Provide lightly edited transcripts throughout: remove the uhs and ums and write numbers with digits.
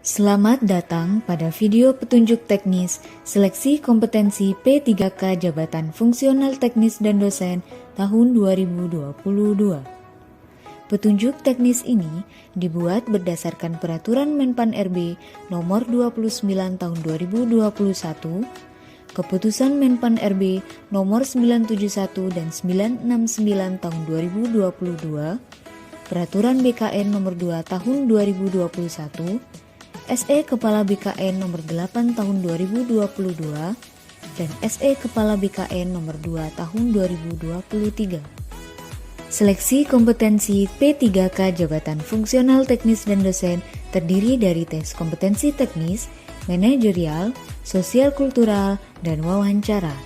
Selamat datang pada video petunjuk teknis seleksi kompetensi P3K Jabatan Fungsional Teknis dan Dosen tahun 2022. Petunjuk teknis ini dibuat berdasarkan Peraturan Menpan RB Nomor 29 Tahun 2021, Keputusan Menpan RB Nomor 971 dan 969 Tahun 2022, Peraturan BKN Nomor 2 Tahun 2021, SE Kepala BKN Nomor 8 Tahun 2022 dan SE Kepala BKN Nomor 2 Tahun 2023. Seleksi kompetensi P3K Jabatan Fungsional Teknis dan Dosen terdiri dari tes kompetensi teknis, manajerial, sosial kultural, dan wawancara.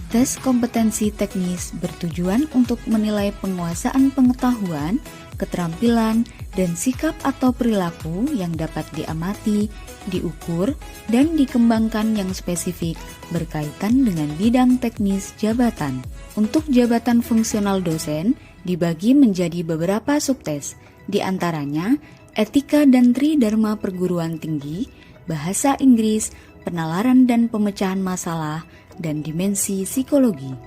Tes kompetensi teknis bertujuan untuk menilai penguasaan pengetahuan, keterampilan, dan sikap atau perilaku yang dapat diamati, diukur, dan dikembangkan yang spesifik berkaitan dengan bidang teknis jabatan. Untuk jabatan fungsional dosen dibagi menjadi beberapa subtes, di antaranya etika dan tridharma perguruan tinggi, bahasa Inggris, penalaran dan pemecahan masalah, dan dimensi psikologi.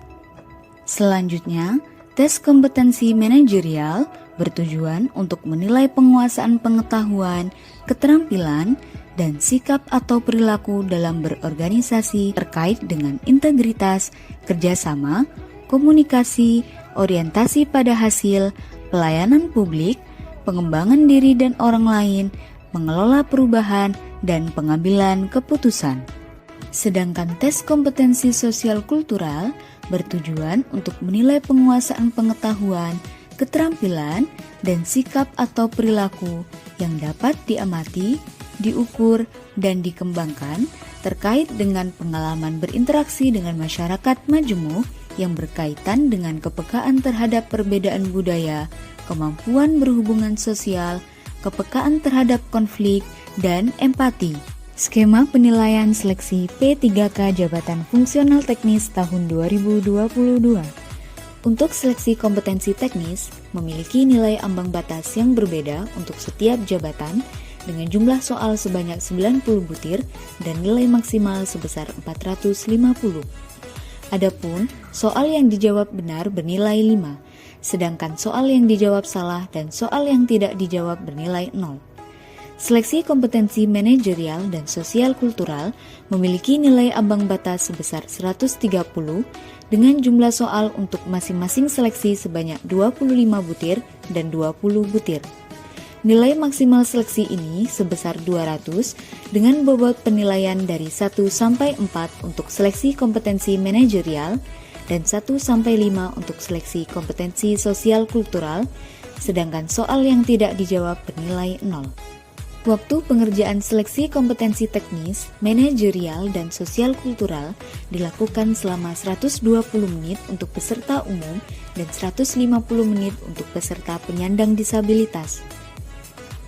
Selanjutnya, tes kompetensi manajerial bertujuan untuk menilai penguasaan pengetahuan, keterampilan, dan sikap atau perilaku dalam berorganisasi terkait dengan integritas, kerjasama, komunikasi, orientasi pada hasil, pelayanan publik, pengembangan diri dan orang lain, mengelola perubahan, dan pengambilan keputusan. Sedangkan tes kompetensi sosial kultural bertujuan untuk menilai penguasaan pengetahuan, keterampilan, dan sikap atau perilaku yang dapat diamati, diukur, dan dikembangkan terkait dengan pengalaman berinteraksi dengan masyarakat majemuk yang berkaitan dengan kepekaan terhadap perbedaan budaya, kemampuan berhubungan sosial, kepekaan terhadap konflik, dan empati. Skema penilaian seleksi P3K Jabatan Fungsional Teknis tahun 2022. Untuk seleksi kompetensi teknis, memiliki nilai ambang batas yang berbeda untuk setiap jabatan dengan jumlah soal sebanyak 90 butir dan nilai maksimal sebesar 450. Adapun soal yang dijawab benar bernilai 5, sedangkan soal yang dijawab salah dan soal yang tidak dijawab bernilai 0. Seleksi kompetensi manajerial dan sosial kultural memiliki nilai ambang batas sebesar 130 dengan jumlah soal untuk masing-masing seleksi sebanyak 25 butir dan 20 butir. Nilai maksimal seleksi ini sebesar 200 dengan bobot penilaian dari 1 sampai 4 untuk seleksi kompetensi manajerial dan 1 sampai 5 untuk seleksi kompetensi sosial kultural, sedangkan soal yang tidak dijawab bernilai 0. Waktu pengerjaan seleksi kompetensi teknis, manajerial, dan sosial kultural dilakukan selama 120 menit untuk peserta umum dan 150 menit untuk peserta penyandang disabilitas.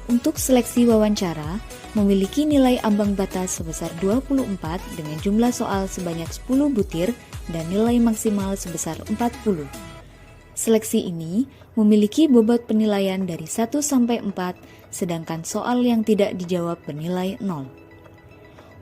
Untuk seleksi wawancara, memiliki nilai ambang batas sebesar 24 dengan jumlah soal sebanyak 10 butir dan nilai maksimal sebesar 40. Seleksi ini memiliki bobot penilaian dari 1 sampai 4, sedangkan soal yang tidak dijawab bernilai 0.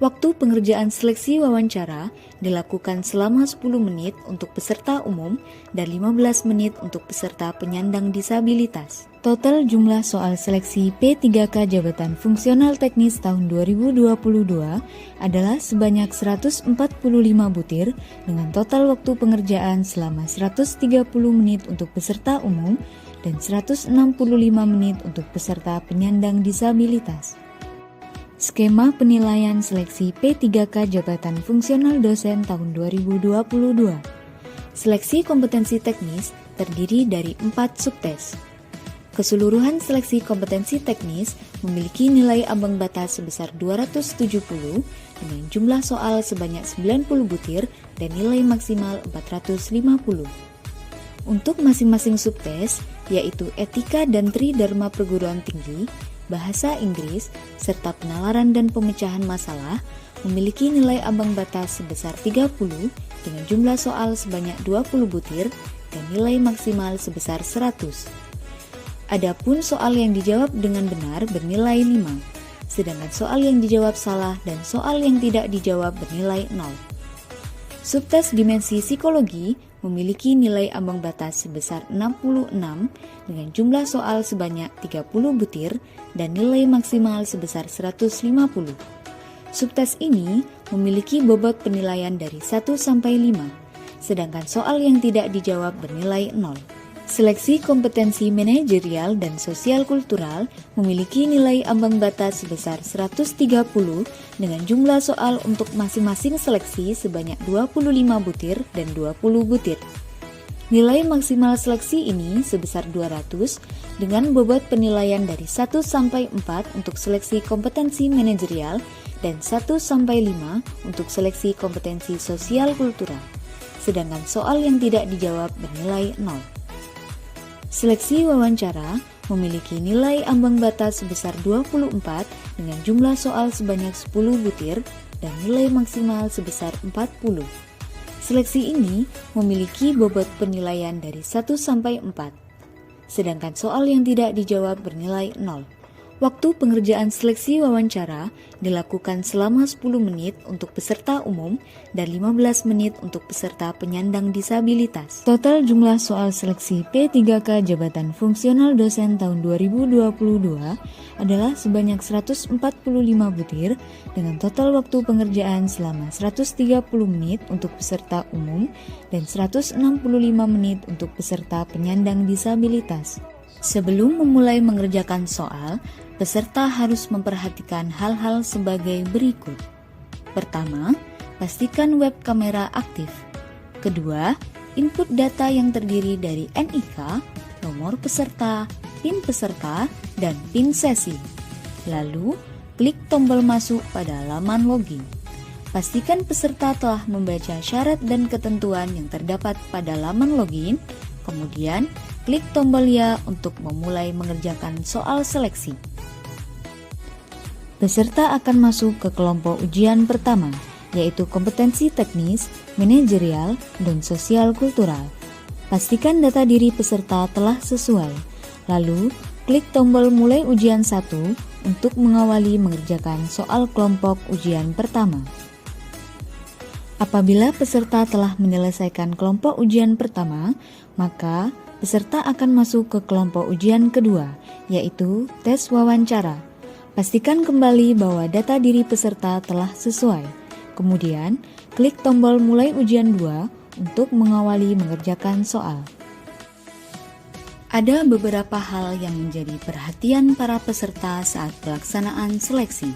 Waktu pengerjaan seleksi wawancara dilakukan selama 10 menit untuk peserta umum dan 15 menit untuk peserta penyandang disabilitas. Total jumlah soal seleksi P3K Jabatan Fungsional Teknis tahun 2022 adalah sebanyak 145 butir dengan total waktu pengerjaan selama 130 menit untuk peserta umum dan 165 menit untuk peserta penyandang disabilitas. Skema penilaian seleksi P3K Jabatan Fungsional Dosen tahun 2022. Seleksi kompetensi teknis terdiri dari 4 subtes. Keseluruhan seleksi kompetensi teknis memiliki nilai ambang batas sebesar 270 dengan jumlah soal sebanyak 90 butir dan nilai maksimal 450. Untuk masing-masing subtes, yaitu etika dan tridharma perguruan tinggi, bahasa Inggris, serta penalaran dan pemecahan masalah, memiliki nilai ambang batas sebesar 30 dengan jumlah soal sebanyak 20 butir dan nilai maksimal sebesar 100. Adapun soal yang dijawab dengan benar bernilai 5, sedangkan soal yang dijawab salah dan soal yang tidak dijawab bernilai 0. Subtes dimensi psikologi memiliki nilai ambang batas sebesar 66 dengan jumlah soal sebanyak 30 butir dan nilai maksimal sebesar 150. Subtes ini memiliki bobot penilaian dari 1 sampai 5, sedangkan soal yang tidak dijawab bernilai 0. Seleksi kompetensi manajerial dan sosial kultural memiliki nilai ambang batas sebesar 130 dengan jumlah soal untuk masing-masing seleksi sebanyak 25 butir dan 20 butir. Nilai maksimal seleksi ini sebesar 200 dengan bobot penilaian dari 1 sampai 4 untuk seleksi kompetensi manajerial dan 1 sampai 5 untuk seleksi kompetensi sosial kultural, sedangkan soal yang tidak dijawab bernilai 0. Seleksi wawancara memiliki nilai ambang batas sebesar 24 dengan jumlah soal sebanyak 10 butir dan nilai maksimal sebesar 40. Seleksi ini memiliki bobot penilaian dari 1 sampai 4, sedangkan soal yang tidak dijawab bernilai 0. Waktu pengerjaan seleksi wawancara dilakukan selama 10 menit untuk peserta umum dan 15 menit untuk peserta penyandang disabilitas. Total jumlah soal seleksi P3K Jabatan Fungsional Dosen tahun 2022 adalah sebanyak 145 butir dengan total waktu pengerjaan selama 130 menit untuk peserta umum dan 165 menit untuk peserta penyandang disabilitas. Sebelum memulai mengerjakan soal, peserta harus memperhatikan hal-hal sebagai berikut. Pertama, pastikan web kamera aktif. Kedua, input data yang terdiri dari NIK, nomor peserta, PIN peserta, dan PIN sesi. Lalu, klik tombol masuk pada laman login. Pastikan peserta telah membaca syarat dan ketentuan yang terdapat pada laman login, kemudian klik tombol ya untuk memulai mengerjakan soal seleksi. Peserta akan masuk ke kelompok ujian pertama, yaitu kompetensi teknis, manajerial, dan sosial kultural. Pastikan data diri peserta telah sesuai. Lalu, klik tombol mulai ujian 1 untuk mengawali mengerjakan soal kelompok ujian pertama. Apabila peserta telah menyelesaikan kelompok ujian pertama, maka peserta akan masuk ke kelompok ujian kedua, yaitu tes wawancara. Pastikan kembali bahwa data diri peserta telah sesuai. Kemudian, klik tombol mulai ujian 2 untuk mengawali mengerjakan soal. Ada beberapa hal yang menjadi perhatian para peserta saat pelaksanaan seleksi.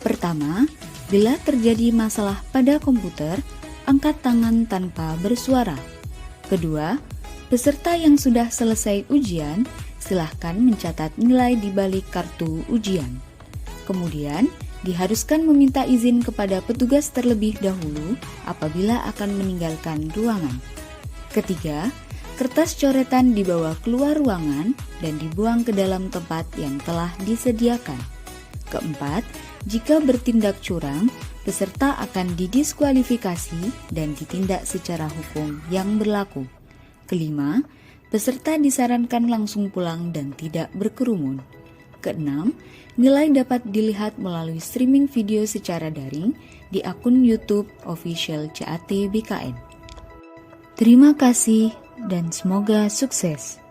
Pertama, bila terjadi masalah pada komputer, angkat tangan tanpa bersuara. Kedua, peserta yang sudah selesai ujian, silahkan mencatat nilai di balik kartu ujian. Kemudian, diharuskan meminta izin kepada petugas terlebih dahulu apabila akan meninggalkan ruangan. Ketiga, kertas coretan dibawa keluar ruangan dan dibuang ke dalam tempat yang telah disediakan. Keempat, jika bertindak curang, peserta akan didiskualifikasi dan ditindak secara hukum yang berlaku. Kelima, peserta disarankan langsung pulang dan tidak berkerumun. Keenam, nilai dapat dilihat melalui streaming video secara daring di akun YouTube Official CAT BKN. Terima kasih dan semoga sukses.